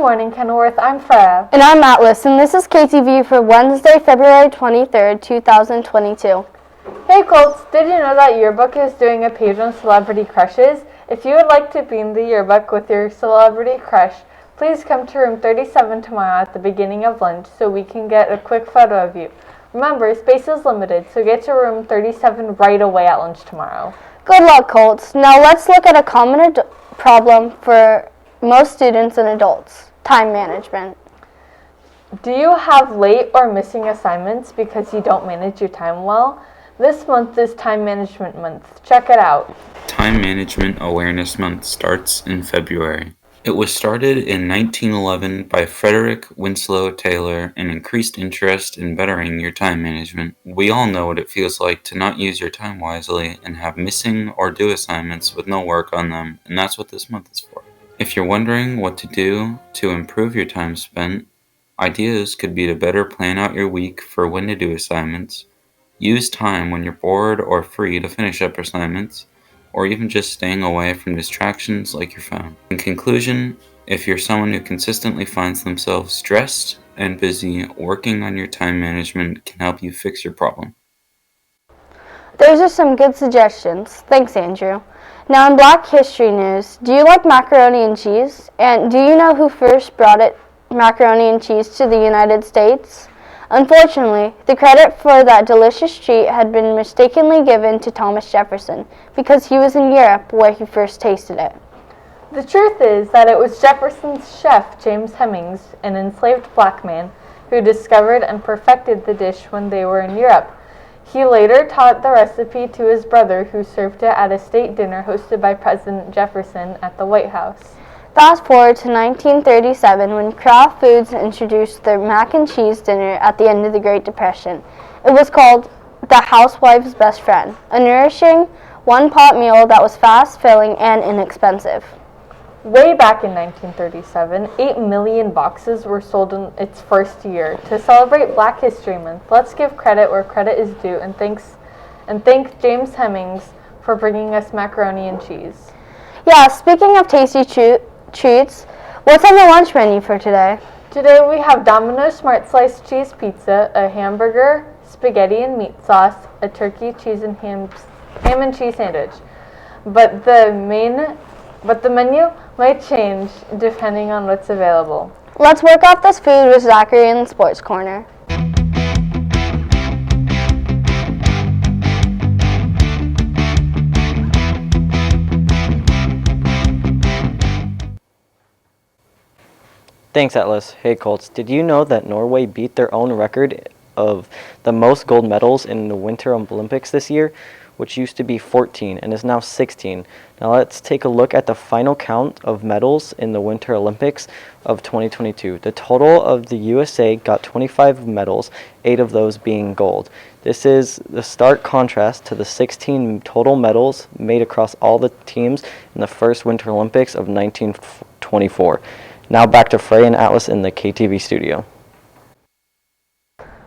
morning, Kenilworth. I'm Freya. And I'm Atlas, and this is KTV for Wednesday, February 23rd, 2022. Hey Colts, did you know that Yearbook is doing a page on celebrity crushes? If you would like to be in the yearbook with your celebrity crush, please come to room 37 tomorrow at the beginning of lunch so we can get a quick photo of you. Remember, space is limited, so get to room 37 right away at lunch tomorrow. Good luck, Colts. Now let's look at a common problem for most students and adults: time management. Do you have late or missing assignments because you don't manage your time well? This month is Time Management Month. Check it out. Time Management Awareness Month starts in February. It was started in 1911 by Frederick Winslow Taylor and increased interest in bettering your time management. We all know what it feels like to not use your time wisely and have missing or due assignments with no work on them, and that's what this month is for. If you're wondering what to do to improve your time spent, ideas could be to better plan out your week for when to do assignments, use time when you're bored or free to finish up assignments, or even just staying away from distractions like your phone. In conclusion, if you're someone who consistently finds themselves stressed and busy, working on your time management can help you fix your problem. Those are some good suggestions. Thanks, Andrew. Now in Black History news, do you like macaroni and cheese? And do you know who first brought macaroni and cheese to the United States? Unfortunately, the credit for that delicious treat had been mistakenly given to Thomas Jefferson because he was in Europe where he first tasted it. The truth is that it was Jefferson's chef, James Hemmings, an enslaved black man, who discovered and perfected the dish when they were in Europe. He later taught the recipe to his brother, who served it at a state dinner hosted by President Jefferson at the White House. Fast forward to 1937 when Kraft Foods introduced their mac and cheese dinner at the end of the Great Depression. It was called the Housewife's Best Friend, a nourishing one-pot meal that was fast, filling, and inexpensive. Way back in 1937, 8 million boxes were sold in its first year. To celebrate Black History Month, let's give credit where credit is due and thank James Hemmings for bringing us macaroni and cheese. Yeah, speaking of tasty treats, what's on the lunch menu for today? Today we have Domino's Smart Sliced Cheese Pizza, a hamburger, spaghetti and meat sauce, a turkey, cheese and ham and cheese sandwich. But the menu might change depending on what's available. Let's work off this food with Zachary in the Sports Corner. Thanks, Atlas. Hey, Colts. Did you know that Norway beat their own record of the most gold medals in the Winter Olympics this year, which used to be 14 and is now 16? Now let's take a look at the final count of medals in the Winter Olympics of 2022. The total of the USA got 25 medals, 8 of those being gold. This is the stark contrast to the 16 total medals made across all the teams in the first Winter Olympics of 1924. Now back to Frey and Atlas in the KTV studio.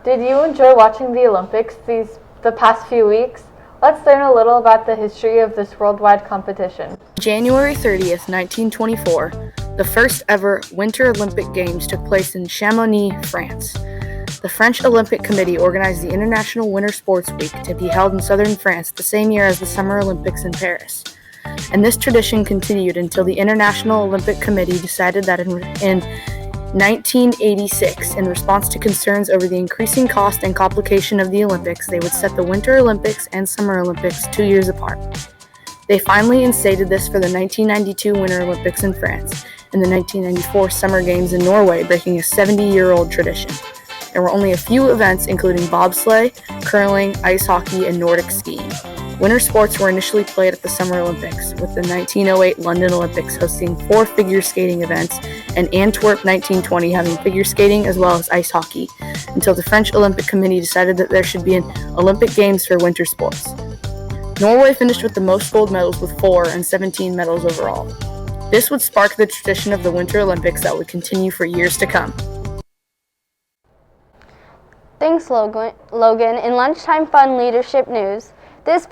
Did you enjoy watching the Olympics the past few weeks? Let's learn a little about the history of this worldwide competition. January 30th, 1924, the first ever Winter Olympic Games took place in Chamonix, France. The French Olympic Committee organized the International Winter Sports Week to be held in southern France the same year as the Summer Olympics in Paris. And this tradition continued until the International Olympic Committee decided that in 1986, in response to concerns over the increasing cost and complication of the Olympics, they would set the Winter Olympics and Summer Olympics 2 years apart. They finally instated this for the 1992 Winter Olympics in France and the 1994 Summer Games in Norway, breaking a 70-year-old tradition. There were only a few events, including bobsleigh, curling, ice hockey, and Nordic skiing. Winter sports were initially played at the Summer Olympics, with the 1908 London Olympics hosting 4 figure skating events and Antwerp 1920 having figure skating as well as ice hockey, until the French Olympic Committee decided that there should be an Olympic Games for winter sports. Norway finished with the most gold medals with 4 and 17 medals overall. This would spark the tradition of the Winter Olympics that would continue for years to come. Thanks, Logan. In Lunchtime Fun Leadership News, this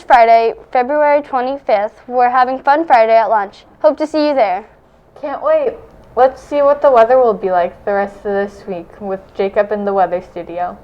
Friday, February 25th, we're having Fun Friday at lunch. Hope to see you there. Can't wait. Let's see what the weather will be like the rest of this week with Jacob in the weather studio.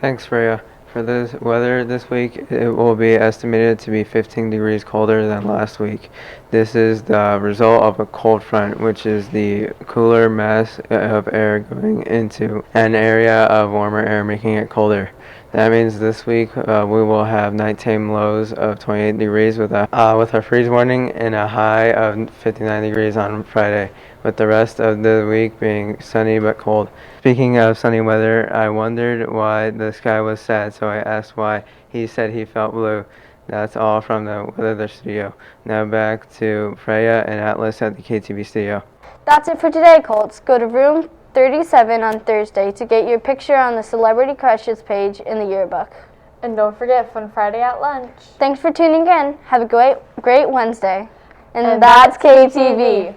Thanks, Freya. For this weather this week, it will be estimated to be 15 degrees colder than last week. This is the result of a cold front, which is the cooler mass of air going into an area of warmer air, making it colder. That means this week we will have nighttime lows of 28 degrees with a freeze warning and a high of 59 degrees on Friday, with the rest of the week being sunny but cold. Speaking of sunny weather, I wondered why the sky was sad, so I asked why. He said he felt blue. That's all from the weather studio. Now back to Freya and Atlas at the KTV studio. That's it for today, Colts. Go to room 37 on Thursday to get your picture on the Celebrity Crushes page in the yearbook. And don't forget Fun Friday at lunch. Thanks for tuning in. Have a great Wednesday. And And that's that's KTV.